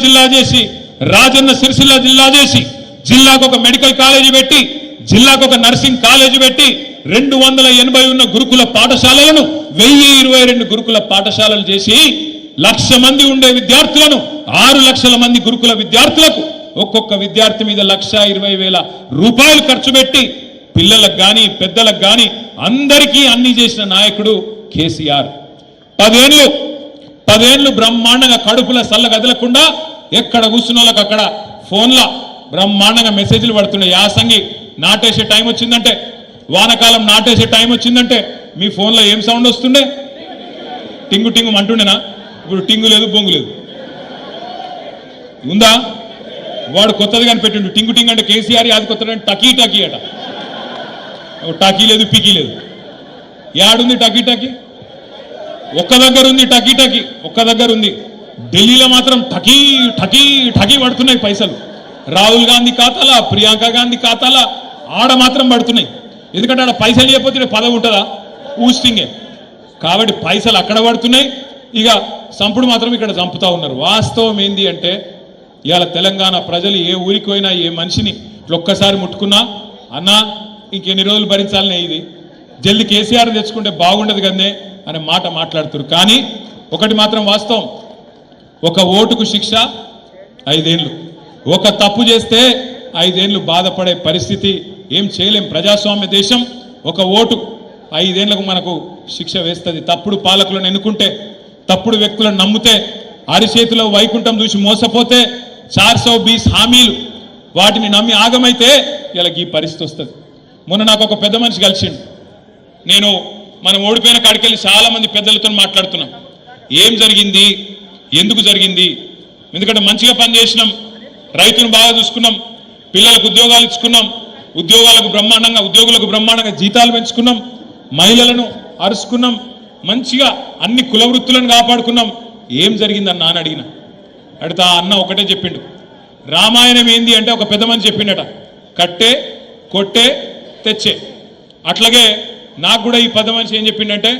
జిల్లా చేసి రాజన్న సిరిసిల్ల జిల్లా చేసి జిల్లాకు ఒక మెడికల్ కాలేజీ పెట్టి జిల్లాకు ఒక నర్సింగ్ కాలేజీ పెట్టి 280 ఉన్న గురుకుల పాఠశాలలను 1022 గురుకుల పాఠశాలలు చేసి 1,00,000 మంది ఉండే విద్యార్థులను 6 లక్షల మంది గురుకుల విద్యార్థులకు ఒక్కొక్క విద్యార్థి మీద 1,20,000 రూపాయలు ఖర్చు పెట్టి పిల్లలకు గాని పెద్దలకు గాని అందరికీ అన్ని చేసిన నాయకుడు కేసీఆర్. 10 ఏళ్ళు బ్రహ్మాండంగా కడుపుల సల్ల కదలకుండా ఎక్కడ కూర్చున్నోళ్ళకి అక్కడ ఫోన్ల బ్రహ్మాండంగా మెసేజ్లు పడుతున్నాయి. యాసంగి నాటేసే టైం వచ్చిందంటే, వానకాలం నాటేసే టైం వచ్చిందంటే మీ ఫోన్లో ఏం సౌండ్ వస్తుండే? టింగు టింగు అంటుండేనా? ఇప్పుడు టింగు లేదు, బొంగు లేదు. ఉందా? వాడు కొత్తది కనిపెట్టిండు. టింగు టింగ్ అంటే కేసీఆర్, అది కొత్తది టకీ టకీ అట. టకీ లేదు, పికీ లేదు. యాడుంది టకీ టకీ? ఒక్క దగ్గర ఉంది టకీ టకీ, ఒక్క దగ్గర ఉంది. ఢిల్లీలో మాత్రం టకీ టకీ టకీ పడుతున్నాయి పైసలు. రాహుల్ గాంధీ ఖాతాల, ప్రియాంక గాంధీ ఖాతాల ఆడ మాత్రం పడుతున్నాయి. ఎందుకంటే ఆడ పైసలు ఇవ్వకపోతే పదవి ఉంటుందా? ఊస్టింగే. కాబట్టి పైసలు అక్కడ పడుతున్నాయి, ఇక సంపుడు మాత్రం ఇక్కడ చంపుతా ఉన్నారు. వాస్తవం ఏంది అంటే ఇవాళ తెలంగాణ ప్రజలు ఏ ఊరికి పోయినా ఏ మనిషిని ఒక్కసారి ముట్టుకున్నా అన్నా ఇంకెన్ని రోజులు భరించాలనే, ఇది జల్ది కేసీఆర్ తెచ్చుకుంటే బాగుండదు కదనే అనే మాట మాట్లాడుతున్నారు. కానీ ఒకటి మాత్రం వాస్తవం, ఒక ఓటుకు శిక్ష 5 ఏళ్ళు, ఒక తప్పు చేస్తే 5 ఏళ్ళు బాధపడే పరిస్థితి. ఏం చేయలేం. ప్రజాస్వామ్య దేశం. ఒక ఓటు 5 ఏళ్లకు మనకు శిక్ష వేస్తుంది. తప్పుడు పాలకులను ఎన్నుకుంటే, తప్పుడు వ్యక్తులను నమ్మితే, అరిచేతిలో వైకుంఠం చూసి మోసపోతే, 420 హామీలు వాటిని నమ్మి ఆగమైతే ఇలా ఈ పరిస్థితి వస్తుంది. మొన్న నాకు ఒక పెద్ద మనిషి కలిసిండు. నేను మనం ఓడిపోయిన కాడికెళ్ళి చాలా మంది పెద్దలతో మాట్లాడుతున్నాం. ఏం జరిగింది, ఎందుకు జరిగింది? ఎందుకంటే మంచిగా పనిచేసినాం, రైతును బాగా చూసుకున్నాం, పిల్లలకు ఉద్యోగాలు ఇచ్చుకున్నాం, ఉద్యోగులకు బ్రహ్మాండంగా జీతాలు పెంచుకున్నాం, మహిళలను అరుచుకున్నాం, మంచిగా అన్ని కుల వృత్తులను కాపాడుకున్నాం. ఏం జరిగిందన్నా అని అడిగిన. అడిగితే ఆ అన్న ఒకటే చెప్పిండు. రామాయణం ఏంది అంటే ఒక పెద్ద మనిషి చెప్పిండట, కట్టే కొట్టే తెచ్చే. అట్లాగే నాకు కూడా ఈ పెద్ద మనిషి ఏం చెప్పిండంటే,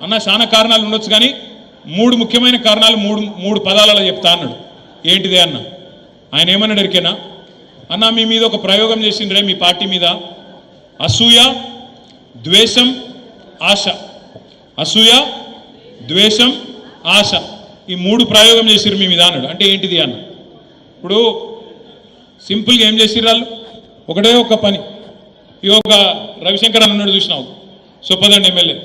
అన్న చాలా కారణాలు ఉండొచ్చు కానీ 3 ముఖ్యమైన కారణాలు మూడు పదాలలో చెప్తా అన్నాడు. ఏంటిదే అన్న? ఆయన ఏమన్నాడు ఎరికేనా? అన్న మీ మీద ఒక ప్రయోగం చేసిండ్రే, మీ పార్టీ మీద, అసూయ, ద్వేషం, ఆశ. అసూయ, ద్వేషం, ఆశ, ఈ 3 ప్రయోగం చేసిర్రు మీ మీద అన్నాడు. అంటే ఏంటిది అన్న? ఇప్పుడు సింపుల్గా ఏం చేసిర్రు వాళ్ళు? ఒకటే ఒక పని. ఈ ఒక రవిశంకర్ అన్నాడు చూసినావు, సొప్పదండి ఎమ్మెల్యే,